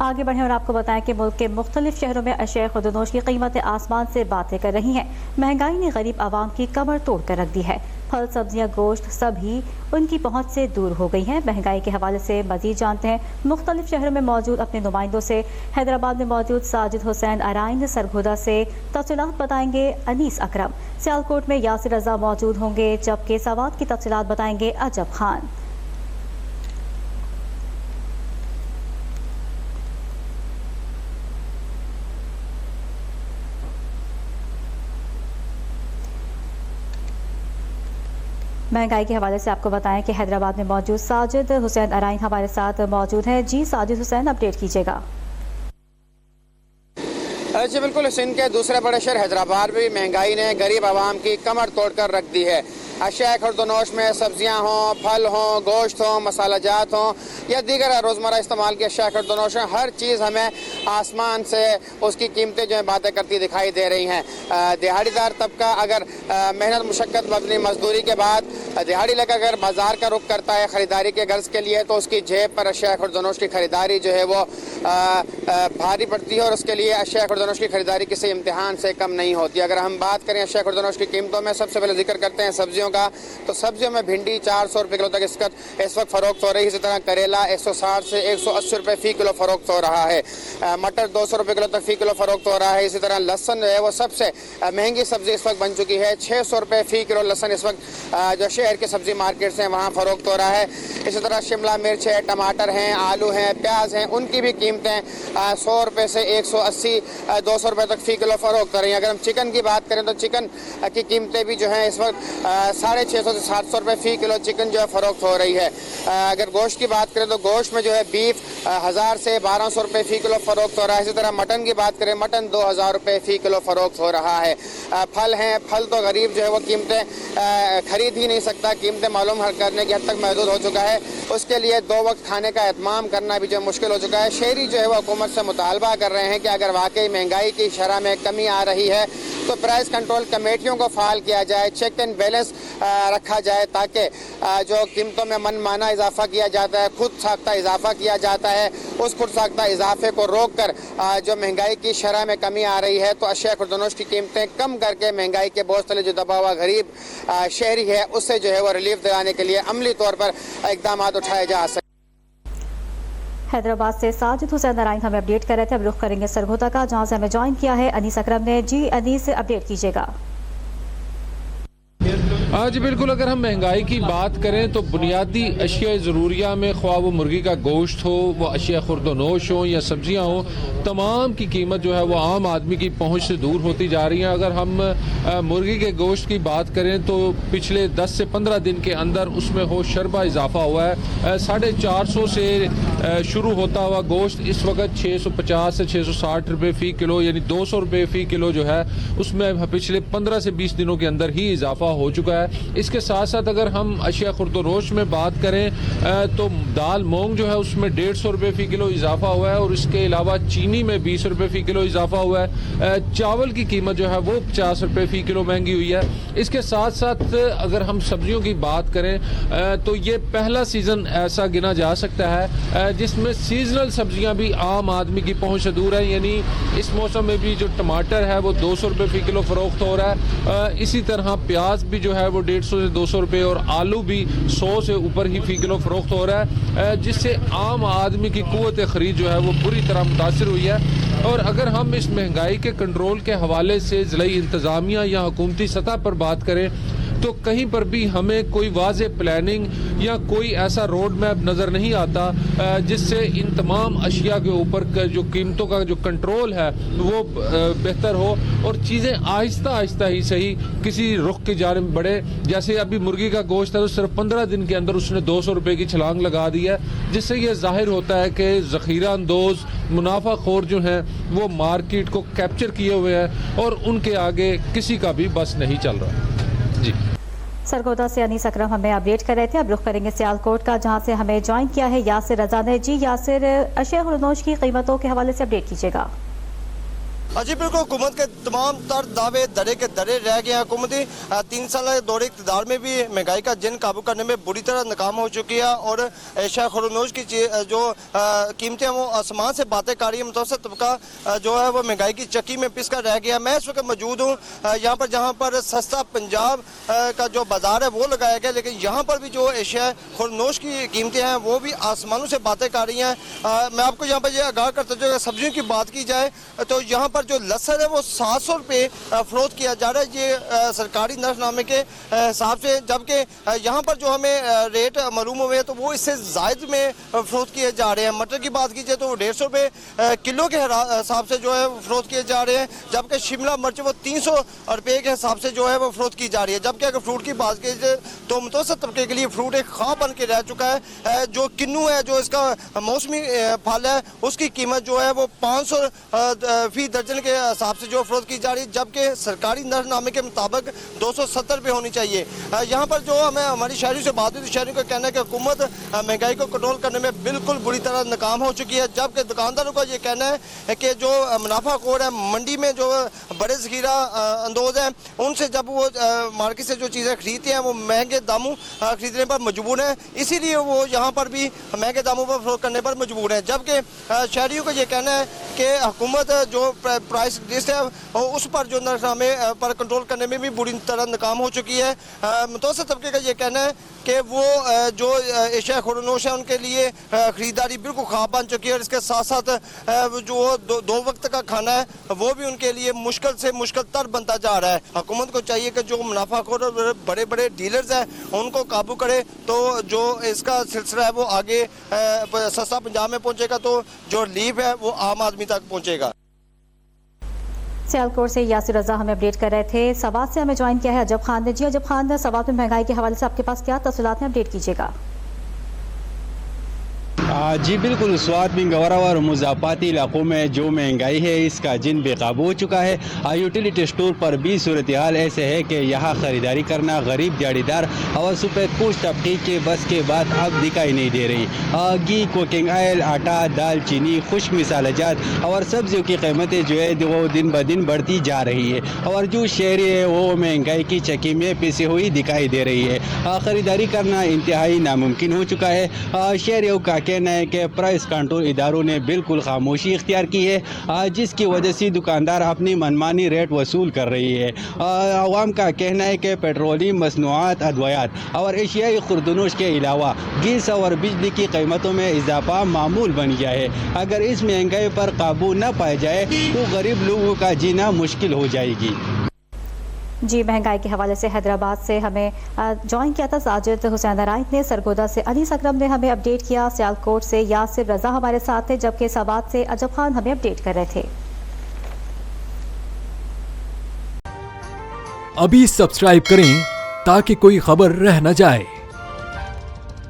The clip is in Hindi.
आगे बढ़े और आपको बताएं कि मुल्क के मुख्तलिफ शहरों में अशिया खुर्दनोश की कीमतें आसमान से बातें कर रही हैं। महंगाई ने गरीब आवाम की कमर तोड़ कर रख दी है। फल, सब्जियां, गोश्त सभी उनकी पहुंच से दूर हो गई हैं। महंगाई के हवाले से मजीद जानते हैं मुख्तलिफ शहरों में मौजूद अपने नुमाइंदों से। हैदराबाद में मौजूद साजिद हुसैन अराइन, सरगोदा से तफसीलात बताएंगे अनीस अकरम, सियालकोट में यासिर रजा मौजूद होंगे, जबकि सवात की तफसीलात बताएंगे अजब खान। महंगाई के हवाले से आपको बताएं कि हैदराबाद में मौजूद साजिद हुसैन अराइन हमारे साथ मौजूद हैं। जी साजिद हुसैन, अपडेट कीजिएगा। जी बिल्कुल, सिंध के दूसरे बड़े शहर हैदराबाद में महंगाई ने गरीब आवाम की कमर तोड़कर रख दी है। अशिया खुर्दनोश में सब्जियां हों, फल हों, गोश्त हों, मसाला जात हों या दीगर रोज़मर्रा इस्तेमाल की अशिया खुर्दनोश हैं, हर चीज़ हमें आसमान से उसकी कीमतें जो है बातें करती दिखाई दे रही हैं। दिहाड़ीदार तबका अगर मेहनत मुशक्क़त बदनी मजदूरी के बाद दिहाड़ी लेकर अगर बाजार का रुख करता है ख़रीदारी के गर्ज के लिए, तो उसकी जेब पर अशिया खुर्दनोश की ख़रीदारी जो है वो भारी पड़ती है और उसके लिए अशिया खुर्दनोश की ख़रीदारी किसी इम्तिहान से कम नहीं होती। अगर हम बात करें अशिया खुर्दनोश की कीमतों में, सबसे पहले जिक्र करते हैं सब्जियों का, तो सब्जियों में भिंडी 400 रुपये किलो तक इस वक्त फ़रोख्त हो रही है। इसी तरह करेला 160 से 180 रुपये फ़ी किलो फ़रोख्त हो रहा है। मटर 200 रुपये किलो तक फ़ी किलो फ़रोख्त हो रहा है। इसी तरह लहसन जो है वो सबसे महंगी सब्ज़ी इस वक्त बन चुकी है। 600 रुपये फ़ी किलो लहसन इस वक्त जो शहर के सब्ज़ी मार्केट्स हैं वहाँ फ़रोख्त हो रहा है। इसी तरह शिमला मिर्च है, टमाटर हैं, आलू हैं, प्याज हैं, उनकी भी कीमतें 100 रुपये से 180 200 रुपये तक फ़ी किलो फ़रोख्त हो रही हैं। अगर हम चिकन की बात करें तो चिकन की कीमतें भी जो हैं इस वक्त 650 से 700 रुपये फ़ी किलो चिकन जो है फ़रोख्त हो रही है। अगर गोश्त की बात करें तो गोश्त में जो है बीफ 1000 से 1200 रुपये फ़ी किलो फ़रोख्त हो रहा है। इसी तरह मटन की बात करें, मटन 2000 रुपये फ़ी किलो फ़रोख्त हो रहा है। फल हैं, फल तो गरीब जो है वो कीमतें खरीद ही नहीं सकता, कीमतें मालूम करने की हद तक महदूद हो चुका है। उसके लिए 2 वक्त खाने का एहतमाम करना भी जो मुश्किल हो चुका है। शहरी जो है वो हुकूमत से मुतालबा कर रहे हैं कि अगर वाकई महंगाई की शरह में कमी आ रही है तो प्राइस कंट्रोल कमेटियों को फ़ाल किया जाए, चेक एंड बैलेंस रखा जाए, ताकि जो कीमतों में मनमाना इजाफा किया जाता है, खुद साख्ता इजाफा किया जाता है, उस खुद साख्ता इजाफे को रोक कर जो महंगाई की शरह में कमी आ रही है तो अशिया खुर्दनोश की कीमतें कम करके महंगाई के बोझ तले जो दबा हुआ गरीब शहरी है उससे जो है वो रिलीफ दिलाने के लिए अमली तौर पर इक़दाम उठाए जा सकते। हैदराबाद से साजिद हुसैन अराइन हमें अपडेट कर रहे थे। अब रुख करेंगे सरगोदा का, जहां से हमें ज्वाइन किया है अनीस अकरम ने। जी अनीस, अपडेट कीजिएगा। जी बिल्कुल, अगर हम महंगाई की बात करें तो बुनियादी अशिया ज़रूरिया में ख्वाह वो मुर्गी का गोश्त हो, वो अशिया खुर्दनोश हो या सब्जियां हो, तमाम की कीमत जो है वो आम आदमी की पहुंच से दूर होती जा रही है। अगर हम मुर्गी के गोश्त की बात करें तो पिछले 10 से 15 दिन के अंदर उसमें हो शरबा इजाफा हुआ है। 450 से शुरू होता हुआ गोश्त इस वक्त 650 से 660 रुपये फ़ी किलो, यानी 200 रुपये फ़ी किलो जो है उसमें पिछले 15 से 20 दिनों के अंदर ही इजाफा हो चुका है। इसके साथ साथ अगर हम अशिया खुर्दनोश में बात करें तो दाल मूंग जो है उसमें 150 रुपये फ़ी किलो इजाफा हुआ है और इसके अलावा चीनी में 20 रुपये फ़ी किलो इजाफा हुआ है। चावल की कीमत जो है वो 50 रुपये फ़ी किलो महंगी हुई है। इसके साथ साथ अगर हम सब्जियों की बात करें तो ये पहला सीज़न ऐसा गिना जा सकता है जिसमें सीजनल सब्जियां भी आम आदमी की पहुंच से दूर है। यानी इस मौसम में भी जो टमाटर है वो 200 रुपये फ़ी किलो फ़रोख्त हो रहा है। इसी तरह प्याज भी जो है वो 150 से 200 रुपये और आलू भी 100 से ऊपर ही फ़ी किलो फ़रोख्त हो रहा है, जिससे आम आदमी की क़ुव्वत ख़रीद जो है वो बुरी तरह मुतासिर हुई है। और अगर हम इस महंगाई के कंट्रोल के हवाले से ज़िलाई इंतज़ामिया या हुकूमती सतह पर बात करें तो कहीं पर भी हमें कोई वाज़े प्लानिंग या कोई ऐसा रोड मैप नज़र नहीं आता जिससे इन तमाम अशिया के ऊपर जो कीमतों का जो कंट्रोल है वो बेहतर हो और चीज़ें आहिस्ता आहिस्ता ही सही किसी रुख की जानिब बढ़े। जैसे अभी मुर्गी का गोश्त है तो सिर्फ 15 दिन के अंदर उसने 200 रुपये की छलांग लगा दी है, जिससे ये जाहिर होता है कि ज़ख़ीरा अंदोज़ मुनाफाखोर जो हैं वो मार्केट को कैप्चर किए हुए हैं और उनके आगे किसी का भी बस नहीं चल रहा। जी सरगोदा से अनीस अकरम हमें अपडेट कर रहे थे। अब रुख करेंगे सियालकोट का, जहां से हमें ज्वाइन किया है यासिर रजा ने। जी यासिर, अशिया खुर्दनोश की कीमतों के हवाले से अपडेट कीजिएगा। जी बिल्कुल, हुकूमत के तमाम तर दावे दरे के दरे रह गए हैं। हुकूमती 3 साल दौरे इक़्तिदार में भी महंगाई का जिन काबू करने में बुरी तरह नाकाम हो चुकी है और एशिया खुर्दनोश की जो कीमतें हैं वो आसमान से बातें कर रही है। मुतवस्सित तबका जो है वो महंगाई की चक्की में पिस कर रह गया। मैं इस वक्त मौजूद हूँ यहाँ पर जहाँ पर सस्ता पंजाब का जो बाजार है वो लगाया गया, लेकिन यहाँ पर भी जो एशिया खुर्दनोश की कीमतें हैं वो भी आसमानों से बातें कर रही हैं। मैं आपको यहाँ पर आगाह करता हूँ, सब्जियों की बात की जाए तो यहाँ पर जो लहसुन है वो 700 रुपये फरोख्त किया जा रहा है, ये सरकारी नर्फनामे के हिसाब से, जबकि यहाँ पर जो हमें रेट मालूम हुए हैं तो वो इससे जायद में फरोख्त किए जा रहे हैं। मटर की बात कीजिए तो वो 150 रुपये किलो के हिसाब से जो है फरोख्त किए जा रहे हैं, जबकि शिमला मिर्च वो 300 रुपये के हिसाब से जो है वो फरोख्त की जा रही है। जबकि अगर फ्रूट की बात कीजिए तो मुतवस्सित तबके के लिए फ्रूट एक ख्वाब बन के रह चुका है। जो किन्नू है, जो इसका मौसमी फल है, उसकी कीमत जो है वो 500 फी दर्जन के हिसाब से जो फरोख्त की जा रही है, जबकि सरकारी नर्फनामे के मुताबिक 270 रुपये होनी चाहिए। यहाँ पर जो हमें हमारी शहरियों से बात हुई तो शहरियों का कहना है कि हुकूमत महंगाई को कंट्रोल करने में बिल्कुल बुरी तरह नाकाम हो चुकी है, जबकि दुकानदारों का ये कहना है कि जो मुनाफाखोर है, मंडी में जो बड़े ज़खीरा अंदोज हैं, उनसे जब वो मार्केट से जो चीज़ें खरीदते हैं वो महंगे दामों खरीदने पर मजबूर हैं, इसीलिए वो यहाँ पर भी महंगे दामों पर फरोख्त करने पर मजबूर हैं। जबकि शहरियों का ये कहना है कि हुकूमत जो प्राइस लिस्ट है उस पर जो नर्फनामे पर कंट्रोल करने में भी बुरी तरह नाकाम हो चुकी है। मुतवस्सित तबके का ये कहना है कि वो जो एशिया खुर्दनोश है उनके लिए ख़रीदारी बिल्कुल ख्वाब बन चुकी है और इसके साथ साथ जो दो वक्त का खाना है वो भी उनके लिए मुश्किल से मुश्किल तर बनता जा रहा है। हुकूमत को चाहिए कि जो मुनाफाखोर बड़े बड़े डीलर्स हैं उनको काबू करे, तो जो इसका सिलसिला है वो आगे सस्ता पंजाब में पहुँचेगा, तो जो रिलीफ है वो आम आदमी तक पहुँचेगा। सियालकोट से यासिर रजा हमें अपडेट कर रहे थे। सवात से हमें ज्वाइन किया है अजब खान ने। जी अजब खान, सवात में महंगाई के हवाले से आपके पास क्या तफसीलात हैं, अपडेट कीजिएगा। जी बिल्कुल, स्वात में गौरा और मुज़ाफ़ाती इलाकों में जो महंगाई है इसका जिन बेकाबू हो चुका है। यूटिलिटी स्टोर पर भी सूरत हाल ऐसे है कि यहाँ ख़रीदारी करना गरीब दिहाड़ीदार और सफ़ेदपोश तबके के बस के बाद अब दिखाई नहीं दे रही। घी, कुकिंग ऑयल, आटा, दाल, चीनी, खुश्क मसालाजात और सब्जियों की कीमतें जो है वो दिन ब दिन बढ़ती जा रही है और जो शहरी है वो महंगाई की चक्की में पिसी हुई दिखाई दे रही है। ख़रीदारी करना इंतहाई नामुमकिन हो चुका है। शहरियों का कहना है कि प्राइस कंट्रोल इदारों ने बिल्कुल खामोशी इख्तियार की है, जिसकी वजह से दुकानदार अपनी मनमानी रेट वसूल कर रही है। अवाम का कहना है कि पेट्रोलियम मसनूआत, अद्वियात और एशियाई खुर्दनोश के अलावा गैस और बिजली की कीमतों में इजाफा मामूल बन गया है। अगर इस महंगाई पर काबू न पाया जाए तो गरीब लोगों का जीना मुश्किल हो जाएगी। जी, महंगाई के हवाले से हैदराबाद से हमें ज्वाइन किया था साजिद हुसैन नारायण ने। सरगोदा से अनीस अकरम ने हमें अपडेट किया। सियालकोट से यासिर रजा हमारे साथ थे, जबकि सवात से अजब खान हमें अपडेट कर रहे थे। अभी सब्सक्राइब करें ताकि कोई खबर रह न जाए।